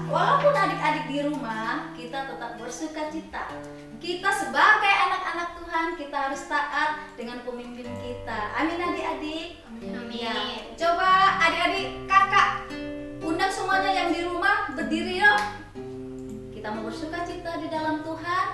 walaupun adik-adik di rumah, kita tetap bersuka cita. Kita sebagai anak-anak Tuhan, kita harus taat dengan pemimpin kita. Amin adik-adik. Amin. Ya. Coba adik-adik, kakak undang semuanya yang di rumah berdiri yuk. Kita mau bersuka cita di dalam Tuhan.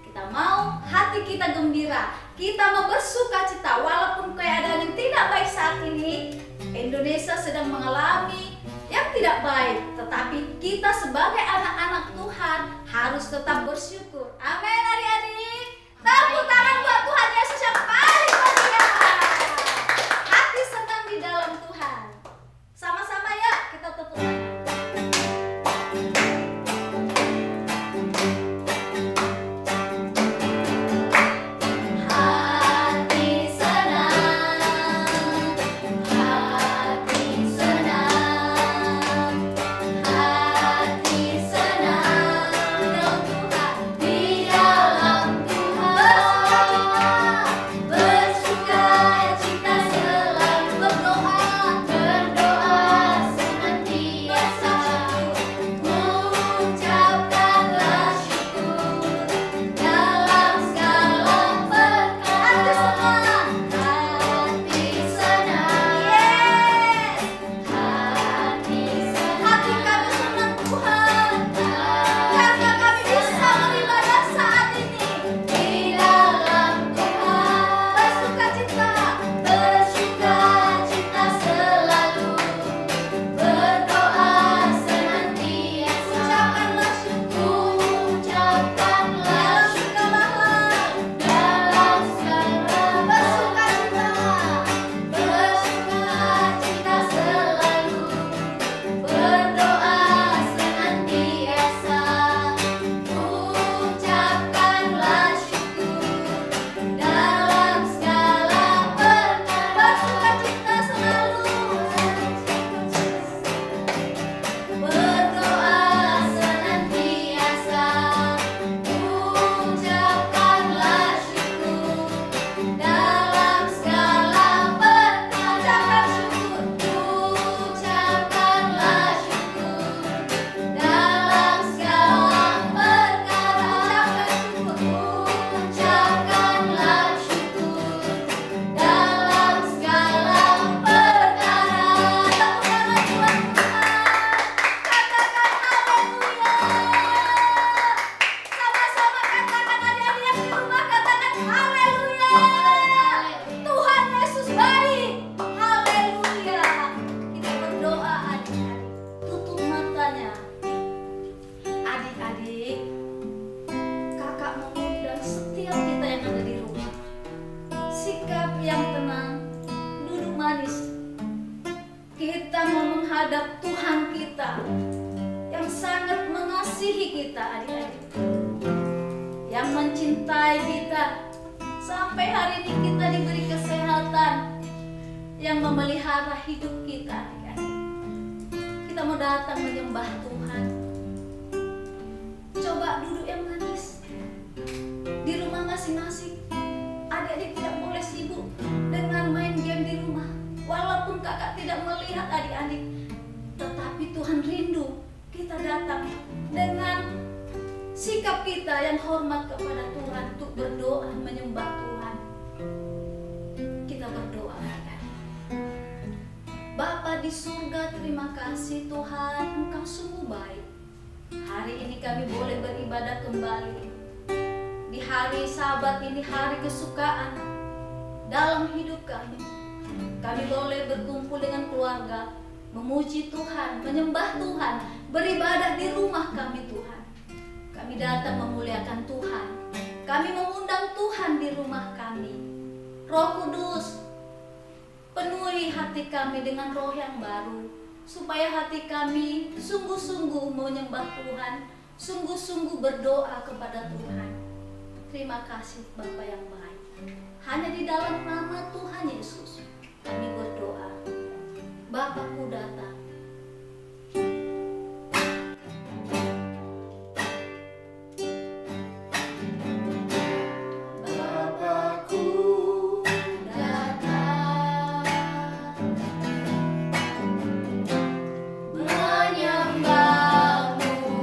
Kita mau hati kita gembira. Kita mau bersuka cita walaupun keadaan yang tidak baik saat ini. Indonesia sedang mengalami yang tidak baik, tetapi kita sebagai anak-anak Tuhan harus tetap bersyukur. Amin adik-adik. Tepuk tangan buat Tuhan Yesus yang paling mulia. Hati senang di dalam Tuhan. Sama-sama ya kita tepuk tangan. Menghadap Tuhan kita yang sangat mengasihi kita adik-adik, yang mencintai kita sampai hari ini kita diberi kesehatan, yang memelihara hidup kita adik-adik. Kita mau datang menyembah Tuhan. Coba duduk yang manis di rumah masing-masing. Adik-adik tidak boleh sibuk dengan main game di rumah. Walaupun kakak tidak melihat adik-adik, tetapi Tuhan rindu kita datang dengan sikap kita yang hormat kepada Tuhan untuk berdoa menyembah Tuhan. Kita berdoa adik-adik. Bapa di surga, terima kasih Tuhan, Engkau sungguh baik. Hari ini kami boleh beribadah kembali. Di hari Sabat ini, hari kesukaan dalam hidup kami. Kami boleh berkumpul dengan keluarga, memuji Tuhan, menyembah Tuhan, beribadah di rumah kami Tuhan. Kami datang memuliakan Tuhan. Kami mengundang Tuhan di rumah kami. Roh Kudus, penuhi hati kami dengan roh yang baru, supaya hati kami sungguh-sungguh menyembah Tuhan, sungguh-sungguh berdoa kepada Tuhan. Terima kasih Bapa yang baik. Hanya di dalam nama Tuhan Yesus kami berdoa. Bapakku datang. Menyembahmu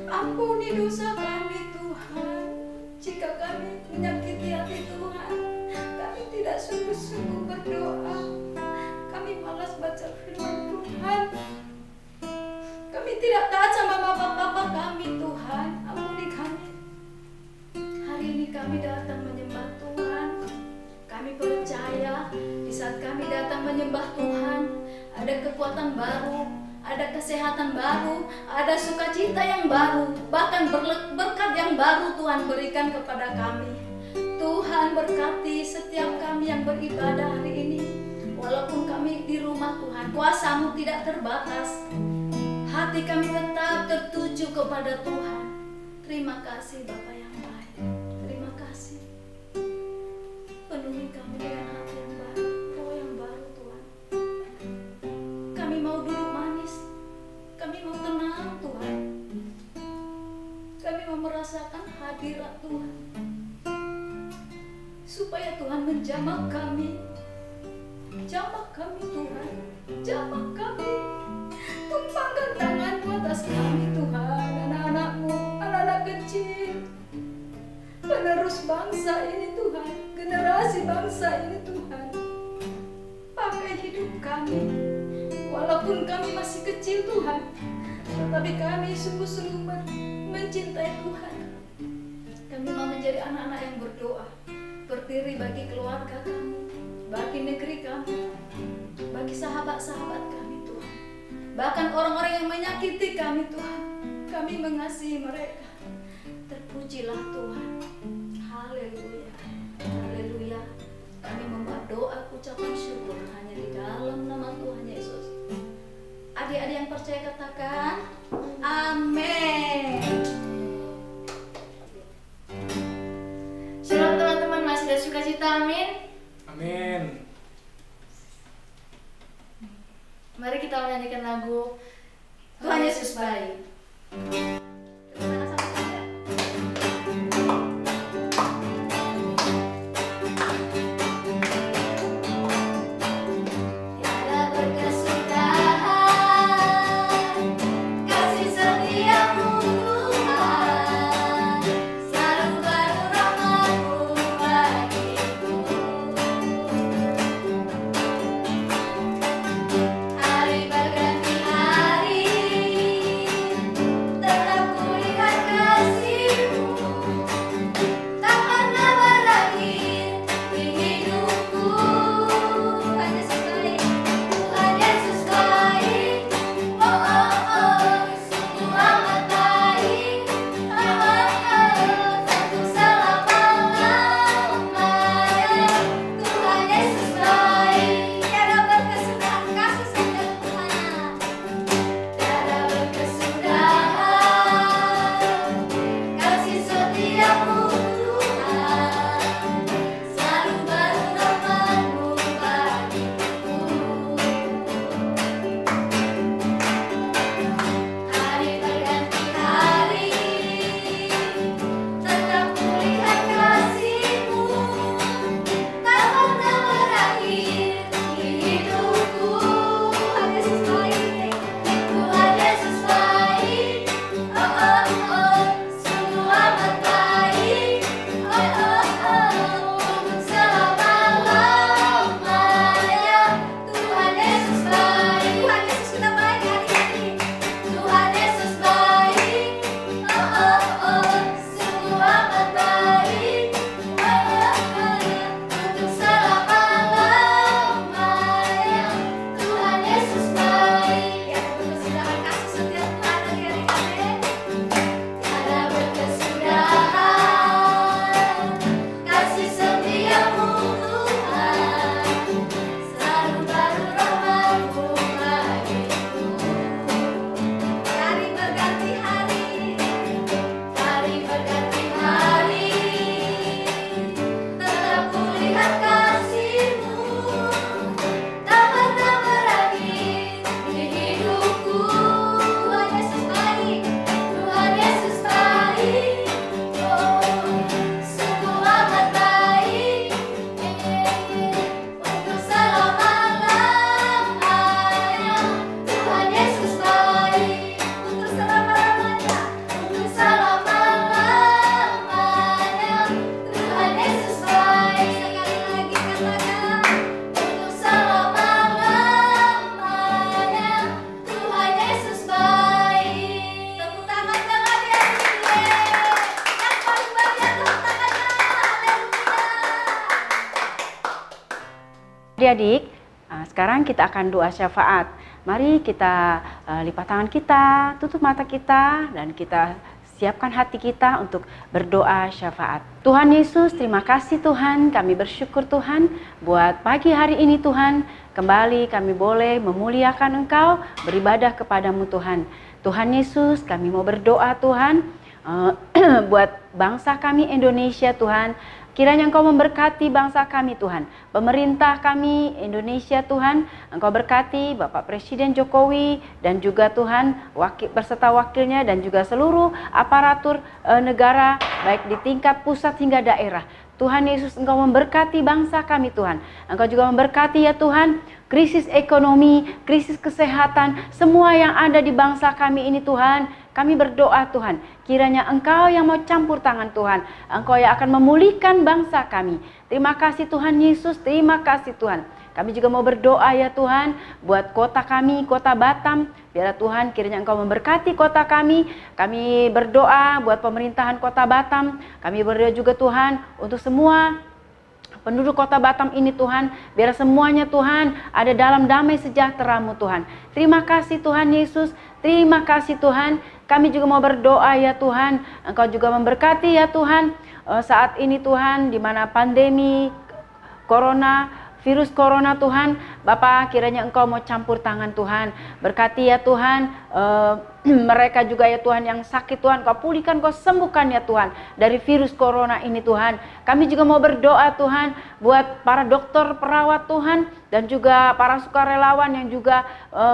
Ampuni dosa kami Tuhan. Jika kami menyakiti hati Tuhan, kami tidak sungguh-sungguh berdoa. Kami malas baca firman Tuhan. Kami tidak taat sama bapak-bapak kami Tuhan. Ampuni kami. Hari ini kami datang menyembah Tuhan. Kami percaya di saat kami datang menyembah Tuhan, ada kekuatan baru, ada kesehatan baru, ada sukacita yang baru, bahkan berkat yang baru Tuhan berikan kepada kami. Tuhan berkati setiap kami yang beribadah hari ini. Walaupun kami di rumah Tuhan, kuasa-Mu tidak terbatas. Hati kami tetap tertuju kepada Tuhan. Terima kasih Bapa yang baik. Terima kasih. Penuhi kami dengan hati yang baru, roh yang baru Tuhan. Kami mau duduk manis. Kami mau tenang Tuhan. Kami mau merasakan hadirat Tuhan. Supaya Tuhan menjamah kami. Jamah kami Tuhan. Jamah kami. Tumpangkan tangan-Mu atas kami Tuhan. Anak-anak-Mu, anak-anak kecil, penerus bangsa ini Tuhan, generasi bangsa ini Tuhan. Pakai hidup kami. Walaupun kami masih kecil Tuhan, tetapi kami sungguh-sungguh mencintai Tuhan. Kami mau menjadi anak-anak yang berdoa, berdiri bagi keluarga kami, bagi negeri kami, bagi sahabat-sahabat kami Tuhan. Bahkan orang-orang yang menyakiti kami Tuhan, kami mengasihi mereka. Terpujilah Tuhan. Haleluya. Haleluya. Kami membuat doa ucapan syukur hanya di dalam nama Tuhan Yesus. Adik-adik yang percaya katakan amin. Shalom teman-teman, masih ada sukacita, amin. Amin. Mari kita menyanyikan lagu Tuhan Yesus baik. Terima kasih saya. Tiada berkesudahan kasih setiamu Tuhan, selalu baru rahmat-Mu bagiku. Hari berganti hari, Adik-adik, sekarang kita akan doa syafaat. Mari kita lipat tangan kita, tutup mata kita, dan kita siapkan hati kita untuk berdoa syafaat. Tuhan Yesus, terima kasih Tuhan, kami bersyukur Tuhan buat pagi hari ini Tuhan. Kembali kami boleh memuliakan Engkau, beribadah kepadamu Tuhan. Tuhan Yesus, kami mau berdoa Tuhan buat bangsa kami Indonesia Tuhan. Kiranya Engkau memberkati bangsa kami Tuhan, pemerintah kami Indonesia Tuhan, Engkau berkati Bapak Presiden Jokowi dan juga Tuhan beserta wakilnya dan juga seluruh aparatur negara baik di tingkat pusat hingga daerah. Tuhan Yesus, Engkau memberkati bangsa kami Tuhan, Engkau juga memberkati ya Tuhan krisis ekonomi, krisis kesehatan, semua yang ada di bangsa kami ini Tuhan. Kami berdoa Tuhan, kiranya Engkau yang mau campur tangan Tuhan, Engkau yang akan memulihkan bangsa kami. Terima kasih Tuhan Yesus, terima kasih Tuhan. Kami juga mau berdoa ya Tuhan, buat kota kami, kota Batam. Biar Tuhan kiranya Engkau memberkati kota kami. Kami berdoa buat pemerintahan kota Batam. Kami berdoa juga Tuhan untuk semua penduduk kota Batam ini Tuhan, biar semuanya Tuhan ada dalam damai sejahtera-Mu Tuhan. Terima kasih Tuhan Yesus, terima kasih Tuhan. Kami juga mau berdoa ya Tuhan, Engkau juga memberkati ya Tuhan saat ini Tuhan, di mana pandemi virus corona Tuhan. Bapak, kiranya Engkau mau campur tangan Tuhan, berkati ya Tuhan mereka juga ya Tuhan yang sakit Tuhan, Kau pulihkan, Kau sembuhkan ya Tuhan dari virus corona ini Tuhan. Kami juga mau berdoa Tuhan buat para dokter perawat Tuhan dan juga para sukarelawan yang juga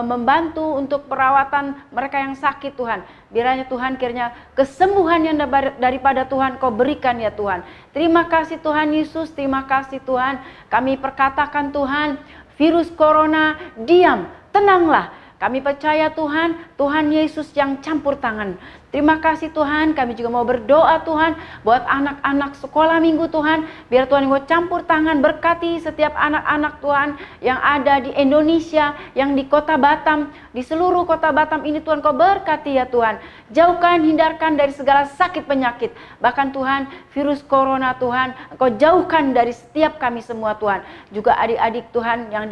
membantu untuk perawatan mereka yang sakit Tuhan. Biarnya Tuhan kiranya kesembuhan yang daripada Tuhan Kau berikan ya Tuhan. Terima kasih Tuhan Yesus, terima kasih Tuhan. Kami perkatakan Tuhan, virus corona diam, tenanglah. Kami percaya Tuhan, Tuhan Yesus yang campur tangan. Terima kasih Tuhan, kami juga mau berdoa Tuhan buat anak-anak sekolah minggu Tuhan. Biar Tuhan mau campur tangan, berkati setiap anak-anak Tuhan yang ada di Indonesia, yang di kota Batam, di seluruh kota Batam ini Tuhan Kau berkati ya Tuhan. Jauhkan, hindarkan dari segala sakit penyakit. Bahkan Tuhan, virus corona Tuhan, Kau jauhkan dari setiap kami semua Tuhan. Juga adik-adik Tuhan yang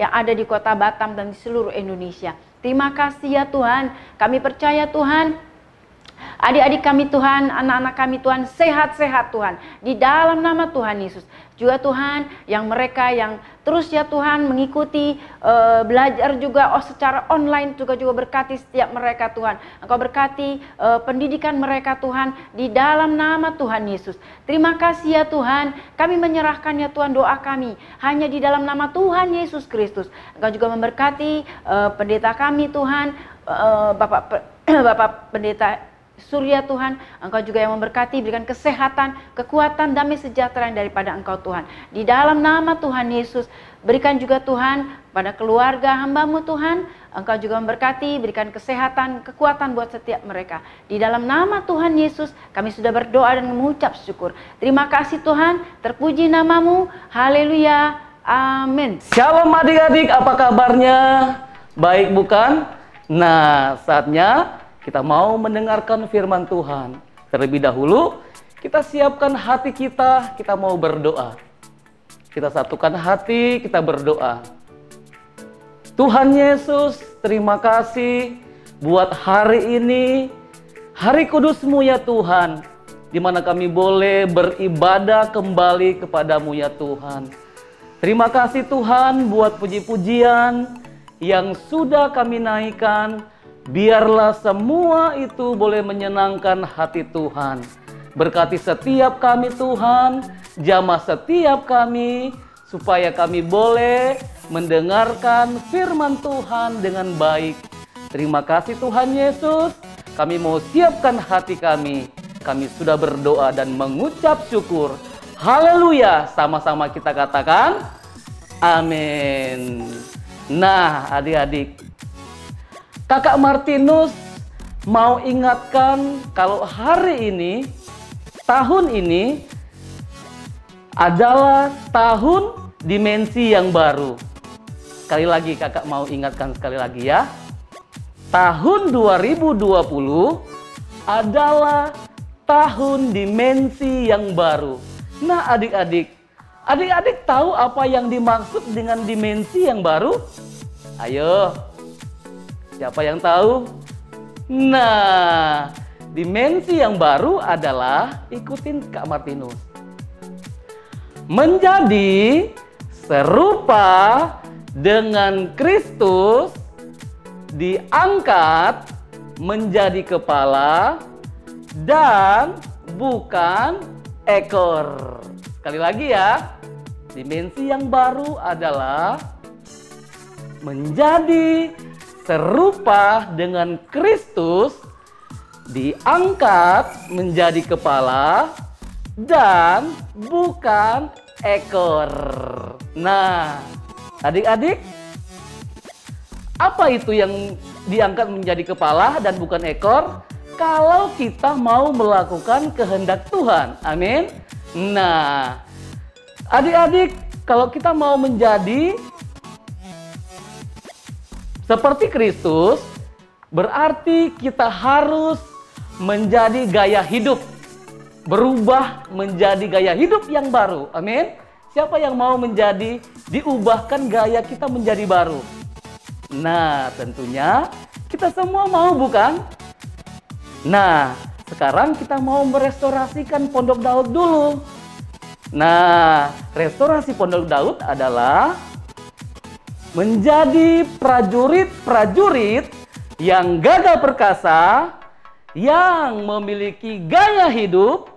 ada di kota Batam dan di seluruh Indonesia. Terima kasih ya Tuhan, kami percaya Tuhan, adik-adik kami Tuhan, anak-anak kami Tuhan, sehat-sehat Tuhan, di dalam nama Tuhan Yesus. Juga Tuhan, yang mereka yang terus ya Tuhan mengikuti belajar juga secara online, juga berkati setiap mereka Tuhan. Engkau berkati pendidikan mereka Tuhan, di dalam nama Tuhan Yesus. Terima kasih ya Tuhan, kami menyerahkan ya Tuhan doa kami hanya di dalam nama Tuhan Yesus Kristus. Engkau juga memberkati pendeta kami Tuhan, Bapak Pendeta Surya Tuhan, Engkau juga yang memberkati, berikan kesehatan, kekuatan, damai sejahtera yang daripada Engkau Tuhan. Di dalam nama Tuhan Yesus, berikan juga Tuhan pada keluarga hamba-Mu Tuhan, Engkau juga memberkati, berikan kesehatan, kekuatan buat setiap mereka. Di dalam nama Tuhan Yesus, kami sudah berdoa dan mengucap syukur. Terima kasih Tuhan, terpuji nama-Mu, haleluya, amin. Shalom adik-adik, apa kabarnya? Baik bukan? Nah, saatnya kita mau mendengarkan firman Tuhan. Terlebih dahulu, kita siapkan hati kita mau berdoa. Kita satukan hati, kita berdoa. Tuhan Yesus, terima kasih buat hari ini, hari kudus-Mu ya Tuhan, di mana kami boleh beribadah kembali kepadamu ya Tuhan. Terima kasih Tuhan buat puji-pujian yang sudah kami naikkan. Biarlah semua itu boleh menyenangkan hati Tuhan. Berkati setiap kami Tuhan, jamah setiap kami, supaya kami boleh mendengarkan firman Tuhan dengan baik. Terima kasih Tuhan Yesus, kami mau siapkan hati kami. Kami sudah berdoa dan mengucap syukur. Haleluya, sama-sama kita katakan, amin. Nah adik-adik, Kakak Martinus mau ingatkan kalau hari ini, tahun ini adalah tahun dimensi yang baru. Sekali lagi kakak mau ingatkan sekali lagi ya. Tahun 2020 adalah tahun dimensi yang baru. Nah adik-adik, Adik-adik tahu apa yang dimaksud dengan dimensi yang baru? Ayo, siapa yang tahu? Nah, dimensi yang baru adalah, ikutin Kak Martinus, menjadi serupa dengan Kristus, diangkat menjadi kepala dan bukan ekor. Sekali lagi ya, dimensi yang baru adalah menjadi serupa dengan Kristus, diangkat menjadi kepala dan bukan ekor. Nah, adik-adik, apa itu yang diangkat menjadi kepala dan bukan ekor? Kalau kita mau melakukan kehendak Tuhan. Amin. Nah, adik-adik, kalau kita mau menjadi seperti Kristus, berarti kita harus menjadi gaya hidup, berubah menjadi gaya hidup yang baru. Amin. Siapa yang mau menjadi, diubahkan gaya kita menjadi baru? Nah, tentunya kita semua mau, bukan? Nah, sekarang kita mau merestorasikan Pondok Daud dulu. Nah, restorasi Pondok Daud adalah menjadi prajurit-prajurit yang gagah perkasa, yang memiliki gaya hidup,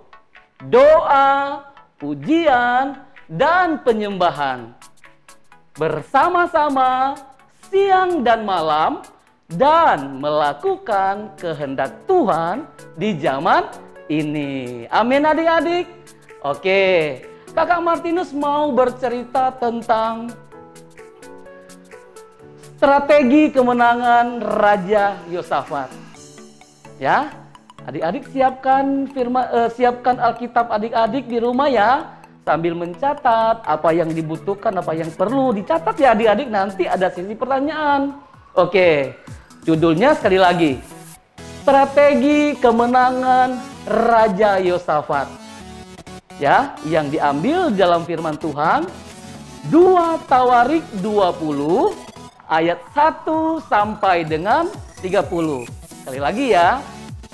doa, pujian, dan penyembahan. Bersama-sama siang dan malam, dan melakukan kehendak Tuhan di zaman ini. Amin adik-adik. Oke, Kakak Martinus mau bercerita tentang strategi kemenangan Raja Yosafat. Ya, adik-adik siapkan Alkitab adik-adik di rumah ya, sambil mencatat apa yang dibutuhkan, apa yang perlu dicatat ya adik-adik. Nanti ada sesi pertanyaan. Oke, judulnya sekali lagi, strategi kemenangan Raja Yosafat. Ya, yang diambil dalam firman Tuhan 2 Tawarik 20 ayat 1 sampai dengan 30. Sekali lagi ya,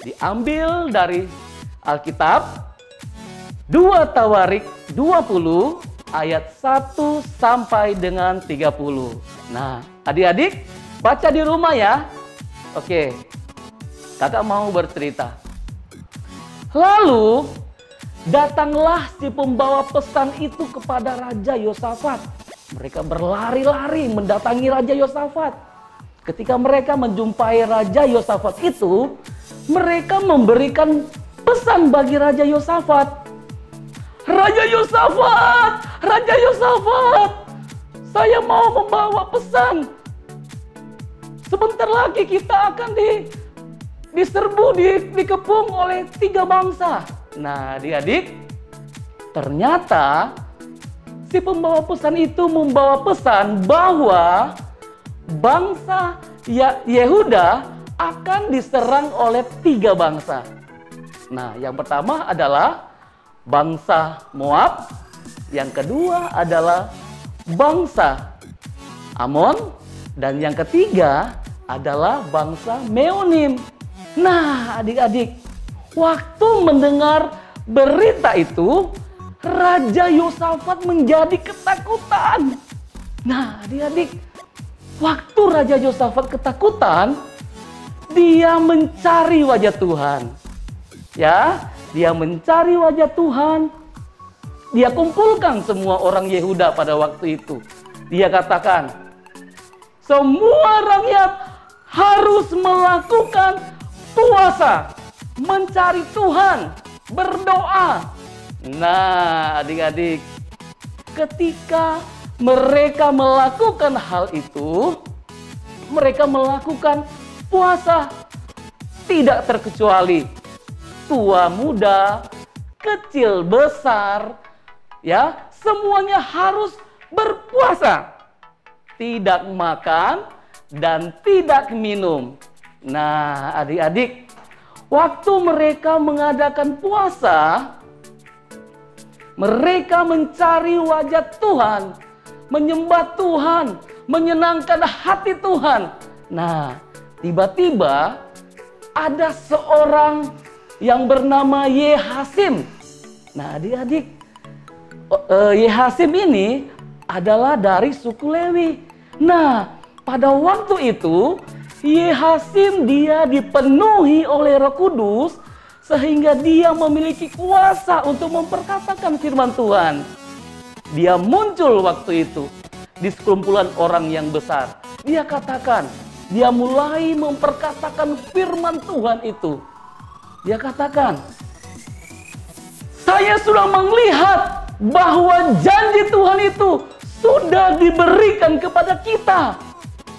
diambil dari Alkitab 2 Tawarik 20 ayat 1 sampai dengan 30. Nah, adik-adik baca di rumah ya. Oke, kakak mau bercerita. Lalu datanglah si pembawa pesan itu kepada Raja Yosafat. Mereka berlari-lari mendatangi Raja Yosafat. Ketika mereka menjumpai Raja Yosafat itu, mereka memberikan pesan bagi Raja Yosafat. Raja Yosafat, Raja Yosafat, saya mau membawa pesan. Sebentar lagi kita akan diserbu, dikepung oleh 3 bangsa. Nah, adik-adik, ternyata si pembawa pesan itu membawa pesan bahwa bangsa Yehuda akan diserang oleh 3 bangsa. Nah, yang pertama adalah bangsa Moab, yang kedua adalah bangsa Amon, dan yang ketiga adalah bangsa Meonim. Nah, adik-adik, waktu mendengar berita itu, Raja Yosafat menjadi ketakutan. Nah, adik-adik, waktu Raja Yosafat ketakutan, dia mencari wajah Tuhan. Ya, dia mencari wajah Tuhan. Dia kumpulkan semua orang Yehuda pada waktu itu. Dia katakan, semua rakyat harus melakukan puasa, mencari Tuhan, berdoa. Nah, adik-adik, ketika mereka melakukan hal itu, mereka melakukan puasa, tidak terkecuali tua muda, kecil besar, ya, semuanya harus berpuasa, tidak makan dan tidak minum. Nah, adik-adik, waktu mereka mengadakan puasa, Mereka mencari wajah Tuhan, menyembah Tuhan, menyenangkan hati Tuhan. Nah, tiba-tiba ada seorang yang bernama Yehasim. Nah, adik-adik, Yehasim ini adalah dari suku Lewi. Nah, pada waktu itu Yehasim dia dipenuhi oleh Roh Kudus sehingga dia memiliki kuasa untuk memperkatakan firman Tuhan. Dia muncul waktu itu di sekumpulan orang yang besar. Dia katakan, dia mulai memperkatakan firman Tuhan itu. Dia katakan, saya sudah melihat bahwa janji Tuhan itu sudah diberikan kepada kita.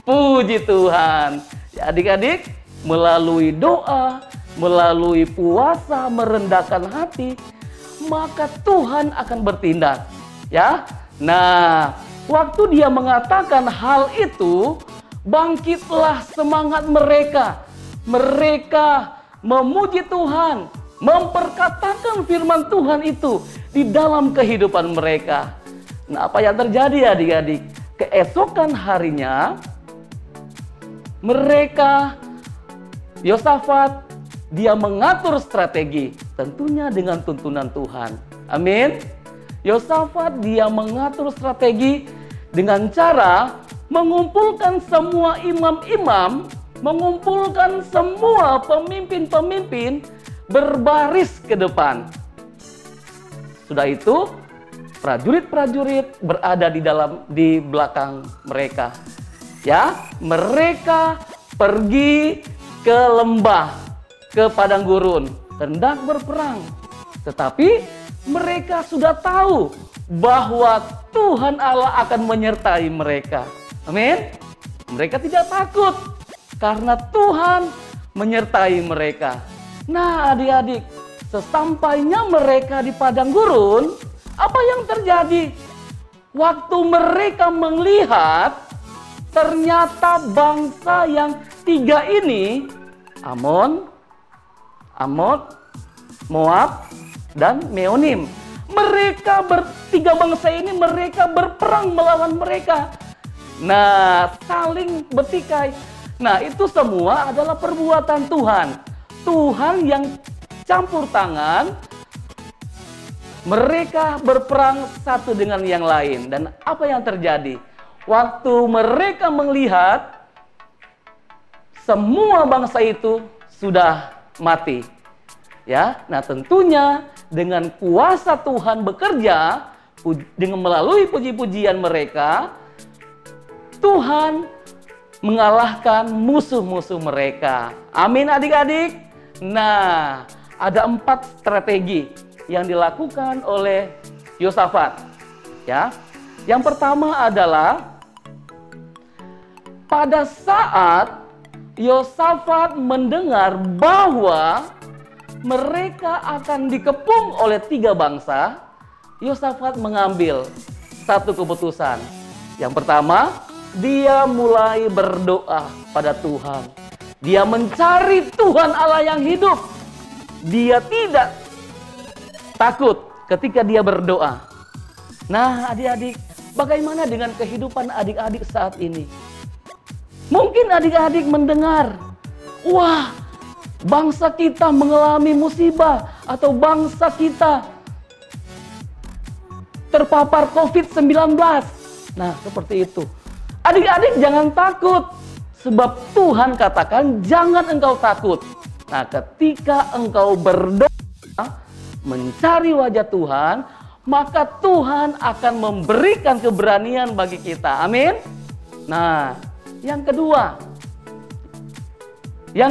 Puji Tuhan. Ya, adik-adik, melalui doa, melalui puasa, merendahkan hati, maka Tuhan akan bertindak. Ya. Nah, waktu dia mengatakan hal itu, bangkitlah semangat mereka. Mereka memuji Tuhan, memperkatakan firman Tuhan itu di dalam kehidupan mereka. Nah, apa yang terjadi adik-adik? Keesokan harinya, mereka, Yosafat, dia mengatur strategi, tentunya dengan tuntunan Tuhan. Amin. Yosafat dia mengatur strategi dengan cara mengumpulkan semua imam-imam, mengumpulkan semua pemimpin-pemimpin berbaris ke depan. Sudah itu, prajurit-prajurit berada di belakang mereka. Ya, mereka pergi ke lembah, ke padang gurun, hendak berperang. Tetapi mereka sudah tahu bahwa Tuhan Allah akan menyertai mereka. Amin. Mereka tidak takut karena Tuhan menyertai mereka. Nah, adik-adik, sesampainya mereka di padang gurun, apa yang terjadi? Waktu mereka melihat, ternyata bangsa yang tiga ini, Amon, Moab, dan Meonim. Mereka tiga bangsa ini mereka berperang melawan mereka. Nah, saling bertikai. Nah, itu semua adalah perbuatan Tuhan. Tuhan yang campur tangan. Mereka berperang satu dengan yang lain. Dan apa yang terjadi? Waktu mereka melihat semua bangsa itu sudah mati. Ya, nah tentunya dengan kuasa Tuhan bekerja dengan melalui puji-pujian mereka, Tuhan mengalahkan musuh-musuh mereka. Amin adik-adik. Nah, ada 4 strategi yang dilakukan oleh Yosafat. Ya, yang pertama adalah pada saat Yosafat mendengar bahwa mereka akan dikepung oleh 3 bangsa, Yosafat mengambil satu keputusan. Yang pertama, dia mulai berdoa pada Tuhan. Dia mencari Tuhan Allah yang hidup. Dia tidak takut ketika dia berdoa. Nah, adik-adik, bagaimana dengan kehidupan adik-adik saat ini? Mungkin adik-adik mendengar, wah, bangsa kita mengalami musibah atau bangsa kita terpapar COVID-19. Nah, seperti itu. Adik-adik jangan takut, sebab Tuhan katakan jangan engkau takut. Nah, ketika engkau berdoa, mencari wajah Tuhan, maka Tuhan akan memberikan keberanian bagi kita. Amin. Nah, yang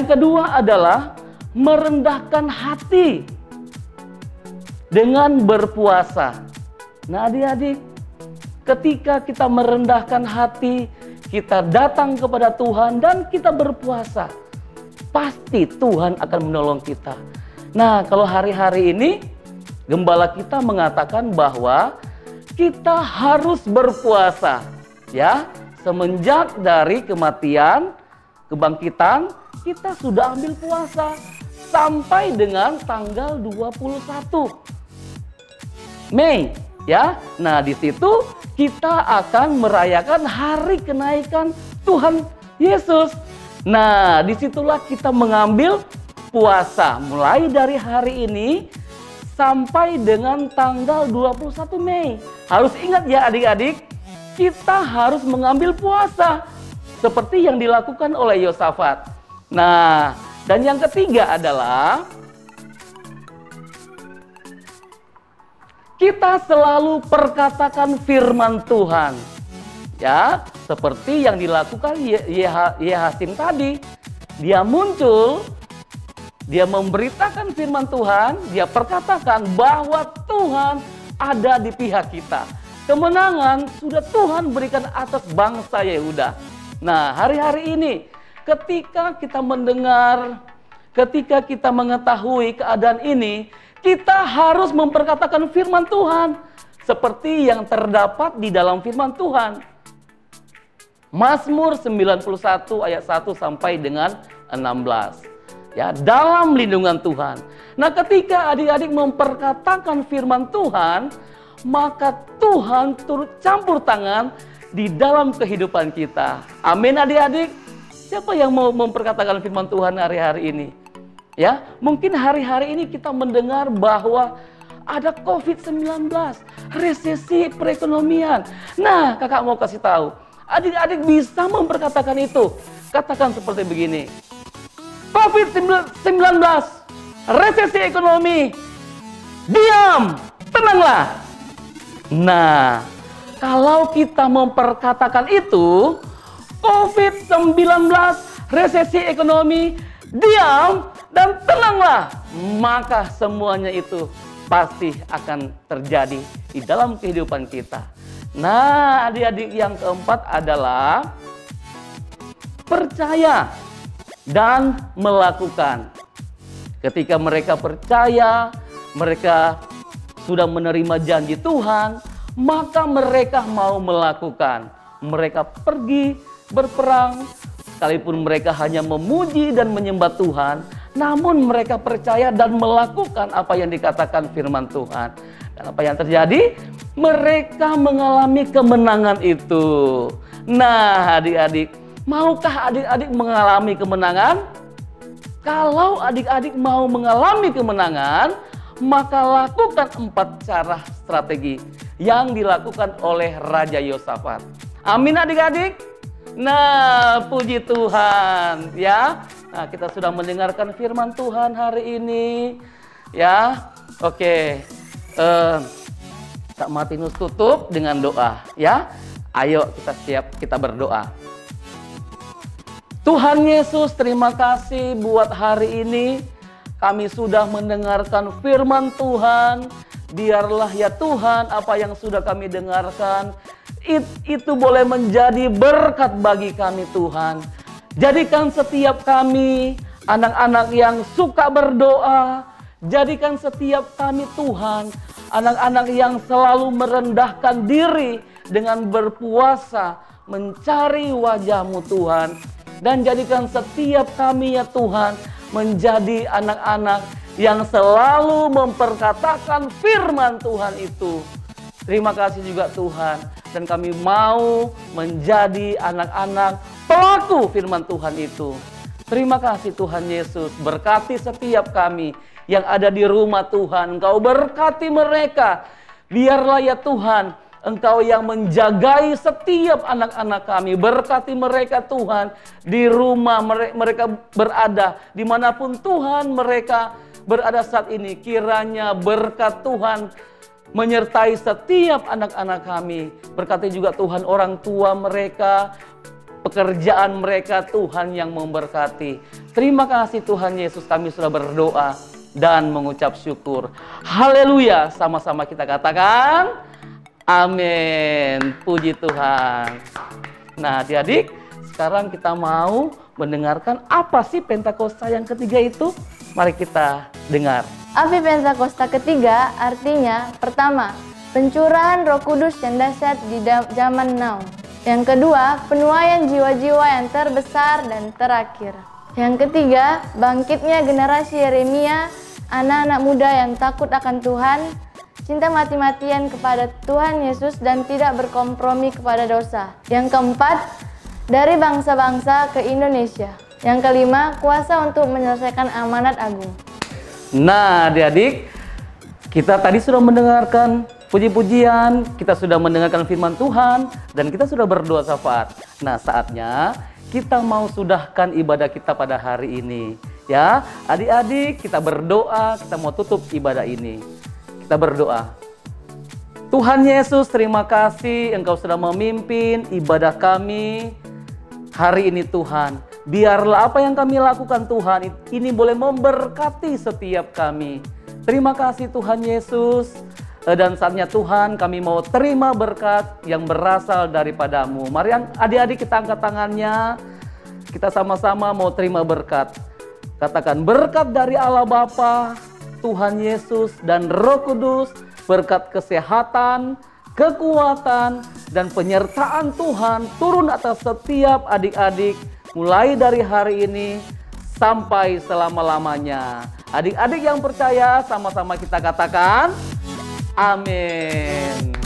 kedua adalah merendahkan hati dengan berpuasa. Nah, adik-adik, ketika kita merendahkan hati, kita datang kepada Tuhan dan kita berpuasa, pasti Tuhan akan menolong kita. Nah, kalau hari-hari ini gembala kita mengatakan bahwa kita harus berpuasa, ya. Semenjak dari kematian, kebangkitan, kita sudah ambil puasa sampai dengan tanggal 21. Mei, ya. Nah, di situ kita akan merayakan hari kenaikan Tuhan Yesus. Nah, disitulah kita mengambil puasa mulai dari hari ini sampai dengan tanggal 21 Mei. Harus ingat ya adik-adik, kita harus mengambil puasa seperti yang dilakukan oleh Yosafat. Nah, dan yang ketiga adalah kita selalu perkatakan firman Tuhan. Ya, seperti yang dilakukan Yehasim tadi. Dia muncul, dia memberitakan firman Tuhan, dia perkatakan bahwa Tuhan ada di pihak kita. Kemenangan sudah Tuhan berikan atas bangsa Yehuda. Nah, hari-hari ini ketika kita mendengar, ketika kita mengetahui keadaan ini, kita harus memperkatakan firman Tuhan seperti yang terdapat di dalam firman Tuhan. Mazmur 91 ayat 1 sampai dengan 16. Ya, dalam lindungan Tuhan. Nah, ketika adik-adik memperkatakan firman Tuhan, maka Tuhan turut campur tangan di dalam kehidupan kita. Amin adik-adik. Siapa yang mau memperkatakan firman Tuhan hari-hari ini? Ya, mungkin hari-hari ini kita mendengar bahwa ada COVID-19, resesi perekonomian. Nah, kakak mau kasih tahu, adik-adik bisa memperkatakan itu. Katakan seperti begini. COVID-19, resesi ekonomi, diam, tenanglah. Nah, kalau kita memperkatakan itu, COVID-19, resesi ekonomi, diam, dan tenanglah, maka semuanya itu pasti akan terjadi di dalam kehidupan kita. Nah, adik-adik, yang keempat adalah percaya dan melakukan. Ketika mereka percaya, mereka sudah menerima janji Tuhan, maka mereka mau melakukan. Mereka pergi berperang, sekalipun mereka hanya memuji dan menyembah Tuhan, namun mereka percaya dan melakukan apa yang dikatakan firman Tuhan. Dan apa yang terjadi? Mereka mengalami kemenangan itu. Nah, adik-adik, maukah adik-adik mengalami kemenangan? Kalau adik-adik mau mengalami kemenangan, maka lakukan 4 cara strategi yang dilakukan oleh Raja Yosafat. Amin adik-adik. Nah, puji Tuhan ya. Nah, kita sudah mendengarkan firman Tuhan hari ini ya. Oke, Kak Martinus tutup dengan doa ya. Ayo kita siap, kita berdoa. Tuhan Yesus, terima kasih buat hari ini. Kami sudah mendengarkan firman Tuhan. Biarlah ya Tuhan, apa yang sudah kami dengarkan itu boleh menjadi berkat bagi kami Tuhan. Jadikan setiap kami anak-anak yang suka berdoa. Jadikan setiap kami Tuhan anak-anak yang selalu merendahkan diri dengan berpuasa mencari wajah-Mu Tuhan. Dan jadikan setiap kami ya Tuhan menjadi anak-anak yang selalu memperkatakan firman Tuhan itu. Terima kasih juga Tuhan. Dan kami mau menjadi anak-anak pelaku firman Tuhan itu. Terima kasih Tuhan Yesus. Berkati setiap kami yang ada di rumah Tuhan. Engkau berkati mereka. Biarlah ya Tuhan, Engkau yang menjagai setiap anak-anak kami. Berkati mereka Tuhan. Di rumah mereka berada. Dimanapun Tuhan mereka berada saat ini. Kiranya berkat Tuhan menyertai setiap anak-anak kami. Berkati juga Tuhan orang tua mereka, pekerjaan mereka, Tuhan yang memberkati. Terima kasih Tuhan Yesus, kami sudah berdoa dan mengucap syukur. Haleluya, sama-sama kita katakan amin. Puji Tuhan. Nah adik-adik, sekarang kita mau mendengarkan apa sih Pentakosta yang ketiga itu? Mari kita dengar. Api Pentakosta ketiga artinya pertama, pencurahan Roh Kudus yang dahsyat di zaman now. Yang kedua, penuaian jiwa-jiwa yang terbesar dan terakhir. Yang ketiga, bangkitnya generasi Yeremia, anak-anak muda yang takut akan Tuhan. cinta mati-matian kepada Tuhan Yesus dan tidak berkompromi kepada dosa. Yang keempat, dari bangsa-bangsa ke Indonesia. Yang kelima, kuasa untuk menyelesaikan amanat agung. Nah, adik-adik, kita tadi sudah mendengarkan puji-pujian, kita sudah mendengarkan firman Tuhan, dan kita sudah berdoa syafaat. Nah, saatnya kita mau sudahkan ibadah kita pada hari ini. Ya, adik-adik, kita berdoa, kita mau tutup ibadah ini. Kita berdoa. Tuhan Yesus, terima kasih Engkau sudah memimpin ibadah kami hari ini Tuhan. Biarlah apa yang kami lakukan Tuhan, ini boleh memberkati setiap kami. Terima kasih Tuhan Yesus. Dan saatnya Tuhan kami mau terima berkat yang berasal daripadamu. Mari adik-adik kita angkat tangannya. Kita sama-sama mau terima berkat. Katakan berkat dari Allah Bapa, Tuhan Yesus dan Roh Kudus, berkat kesehatan, kekuatan, dan penyertaan Tuhan turun atas setiap adik-adik mulai dari hari ini sampai selama-lamanya. Adik-adik yang percaya sama-sama kita katakan amin.